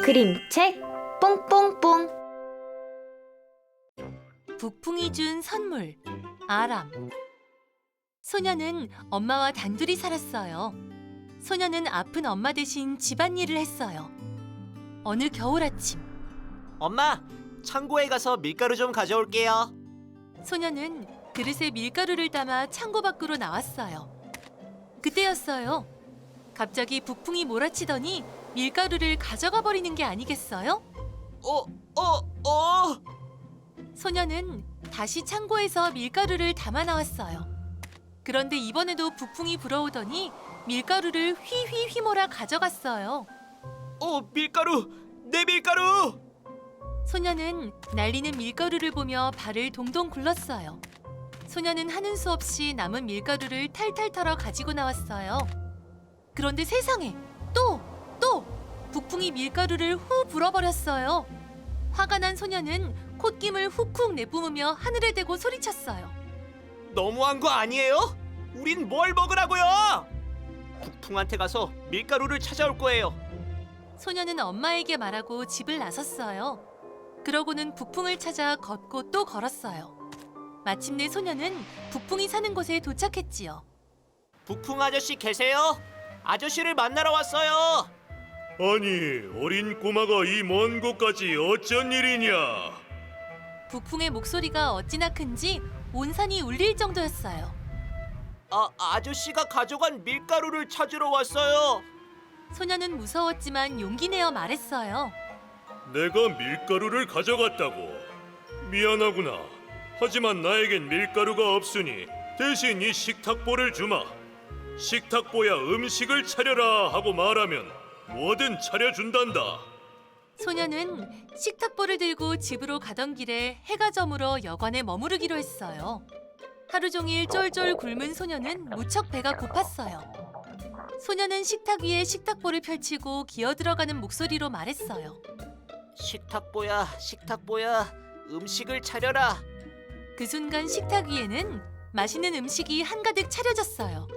그림책 뽕뽕뽕. 북풍이 준 선물, 아람. 소녀는 엄마와 단둘이 살았어요. 소녀는 아픈 엄마 대신 집안일을 했어요. 어느 겨울 아침, 엄마, 창고에 가서 밀가루 좀 가져올게요. 소녀는 그릇에 밀가루를 담아 창고 밖으로 나왔어요. 그때였어요. 갑자기 북풍이 몰아치더니 밀가루를 가져가 버리는 게 아니겠어요? 소녀는 다시 창고에서 밀가루를 담아 나왔어요. 그런데 이번에도 북풍이 불어오더니 밀가루를 휘휘 휘몰아 가져갔어요. 밀가루! 내 밀가루! 소녀는 날리는 밀가루를 보며 발을 동동 굴렀어요. 소녀는 하는 수 없이 남은 밀가루를 탈탈 털어 가지고 나왔어요. 그런데 세상에 또 북풍이 밀가루를 후 불어버렸어요. 화가 난 소녀는 콧김을 훅훅 내뿜으며 하늘에 대고 소리쳤어요. 너무한 거 아니에요? 우린 뭘 먹으라고요? 북풍한테 가서 밀가루를 찾아올 거예요. 소녀는 엄마에게 말하고 집을 나섰어요. 그러고는 북풍을 찾아 걷고 또 걸었어요. 마침내 소녀는 북풍이 사는 곳에 도착했지요. 북풍 아저씨 계세요? 아저씨를 만나러 왔어요. 아니, 어린 꼬마가 이 먼 곳까지 어쩐 일이냐? 북풍의 목소리가 어찌나 큰지 온 산이 울릴 정도였어요. 아저씨가 가져간 밀가루를 찾으러 왔어요. 소녀는 무서웠지만 용기 내어 말했어요. 내가 밀가루를 가져갔다고. 미안하구나. 하지만 나에겐 밀가루가 없으니 대신 이 식탁보를 주마. 식탁보야 음식을 차려라 하고 말하면 뭐든 차려준단다. 소녀는 식탁보를 들고 집으로 가던 길에 해가 저물어 여관에 머무르기로 했어요. 하루 종일 쫄쫄 굶은 소녀는 무척 배가 고팠어요. 소녀는 식탁 위에 식탁보를 펼치고 기어들어가는 목소리로 말했어요. 식탁보야, 음식을 차려라. 그 순간 식탁 위에는 맛있는 음식이 한가득 차려졌어요.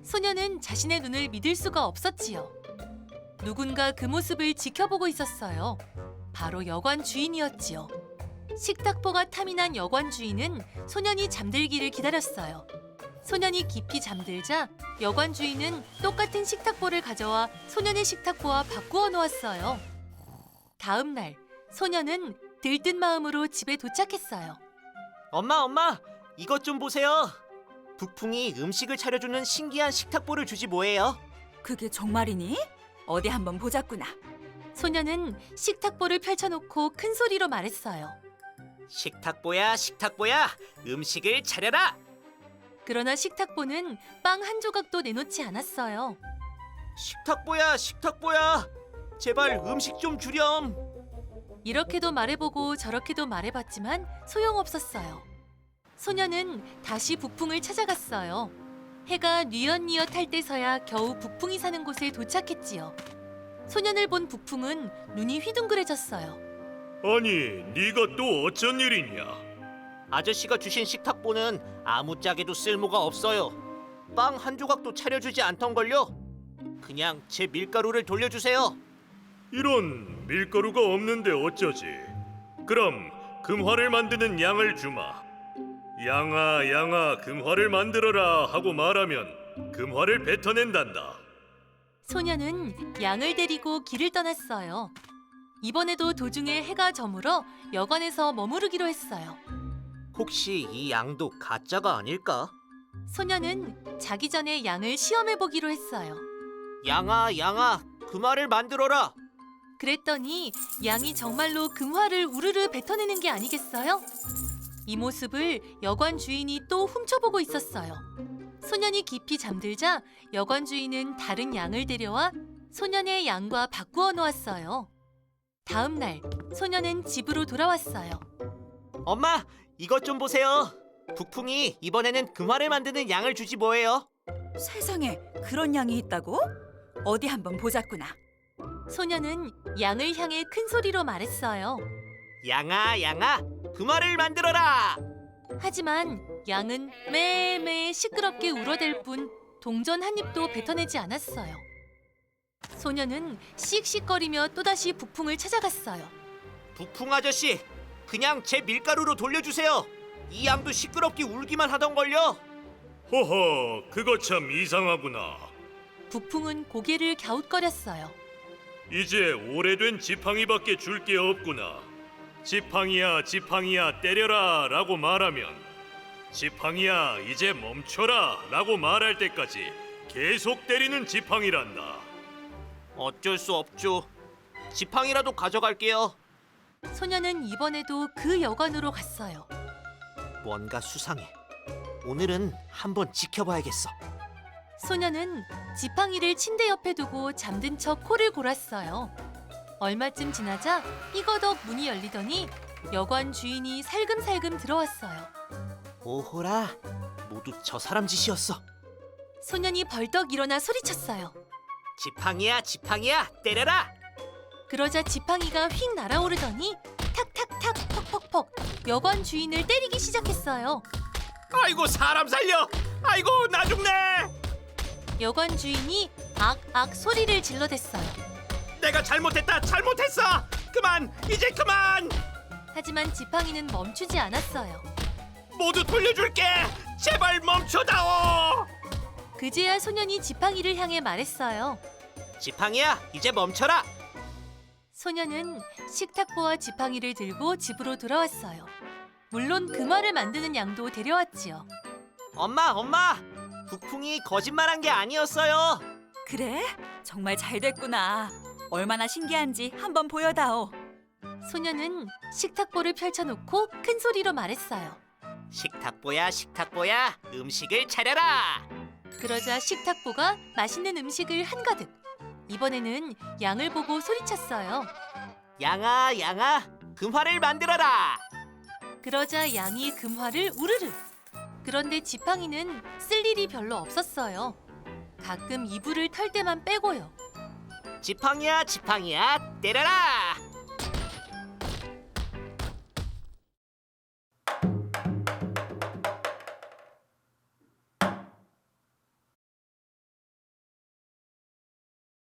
소녀는 자신의 눈을 믿을 수가 없었지요. 누군가 그 모습을 지켜보고 있었어요. 바로 여관 주인이었지요. 식탁보가 탐이 난 여관 주인은 소년이 잠들기를 기다렸어요. 소년이 깊이 잠들자 여관 주인은 똑같은 식탁보를 가져와 소년의 식탁보와 바꾸어 놓았어요. 다음 날 소년은 들뜬 마음으로 집에 도착했어요. 엄마, 이것 좀 보세요. 북풍이 음식을 차려주는 신기한 식탁보를 주지 뭐예요? 그게 정말이니? 어디 한번 보자꾸나. 소년은 식탁보를 펼쳐놓고 큰 소리로 말했어요. 식탁보야, 음식을 차려라. 그러나 식탁보는 빵 한 조각도 내놓지 않았어요. 식탁보야, 제발 음식 좀 주렴. 이렇게도 말해보고 저렇게도 말해봤지만 소용없었어요. 소녀는 다시 북풍을 찾아갔어요. 해가 뉘엿뉘엿 할 때서야 겨우 북풍이 사는 곳에 도착했지요. 소년을 본 북풍은 눈이 휘둥그레졌어요. 아니, 네가 또 어쩐 일이냐? 아저씨가 주신 식탁보는 아무짝에도 쓸모가 없어요. 빵 한 조각도 차려주지 않던걸요. 그냥 제 밀가루를 돌려주세요. 이런, 밀가루가 없는데 어쩌지? 그럼 금화를 만드는 양을 주마. 양아, 금화를 만들어라 하고 말하면 금화를 뱉어낸단다. 소녀는 양을 데리고 길을 떠났어요. 이번에도 도중에 해가 저물어 여관에서 머무르기로 했어요. 혹시 이 양도 가짜가 아닐까? 소녀는 자기 전에 양을 시험해보기로 했어요. 양아, 금화를 만들어라. 그랬더니 양이 정말로 금화를 우르르 뱉어내는 게 아니겠어요? 이 모습을 여관 주인이 또 훔쳐보고 있었어요. 소년이 깊이 잠들자 여관 주인은 다른 양을 데려와 소년의 양과 바꾸어 놓았어요. 다음 날 소년은 집으로 돌아왔어요. 엄마, 이것 좀 보세요. 북풍이 이번에는 금화를 만드는 양을 주지 뭐예요? 세상에 그런 양이 있다고? 어디 한번 보자꾸나. 소년은 양을 향해 큰 소리로 말했어요. 양아, 금화를 만들어라. 하지만 양은 매매 시끄럽게 울어댈 뿐 동전 한 입도 뱉어내지 않았어요. 소녀는 씩씩거리며 또다시 북풍을 찾아갔어요. 북풍 아저씨, 그냥 제 밀가루로 돌려주세요. 이 양도 시끄럽게 울기만 하던걸요. 허허, 그거 참 이상하구나. 북풍은 고개를 갸웃거렸어요. 이제 오래된 지팡이밖에 줄 게 없구나. 지팡이야, 지팡이야, 때려라 라고 말하면 지팡이야, 이제 멈춰라 라고 말할 때까지 계속 때리는 지팡이란다. 어쩔 수 없죠. 지팡이라도 가져갈게요. 소녀는 이번에도 그 여관으로 갔어요. 뭔가 수상해. 오늘은 한번 지켜봐야겠어. 소녀는 지팡이를 침대 옆에 두고 잠든 척 코를 골았어요. 얼마쯤 지나자 삐거덕 문이 열리더니 여관 주인이 살금살금 들어왔어요. 오호라, 모두 저 사람 짓이었어. 소년이 벌떡 일어나 소리쳤어요. 지팡이야, 지팡이야, 때려라. 그러자 지팡이가 휙 날아오르더니 탁탁탁 퍽퍽퍽 여관 주인을 때리기 시작했어요. 아이고, 사람 살려. 아이고, 나 죽네. 여관 주인이 악악 소리를 질러댔어요. 내가 잘못했다, 잘못했어. 그만, 이제 그만. 하지만 지팡이는 멈추지 않았어요. 모두 돌려줄게. 제발 멈춰다오. 그제야 소년이 지팡이를 향해 말했어요. 지팡이야, 이제 멈춰라. 소년은 식탁보와 지팡이를 들고 집으로 돌아왔어요. 물론 금화를 만드는 양도 데려왔지요. 엄마, 엄마. 북풍이 거짓말한 게 아니었어요. 그래? 정말 잘 됐구나. 얼마나 신기한지 한번 보여다오. 소년은 식탁보를 펼쳐놓고 큰 소리로 말했어요. 식탁보야, 식탁보야, 음식을 차려라. 그러자 식탁보가 맛있는 음식을 한가득. 이번에는 양을 보고 소리쳤어요. 양아, 양아, 금화를 만들어라. 그러자 양이 금화를 우르르. 그런데 지팡이는 쓸 일이 별로 없었어요. 가끔 이불을 털 때만 빼고요. 지팡이야, 지팡이야, 때려라.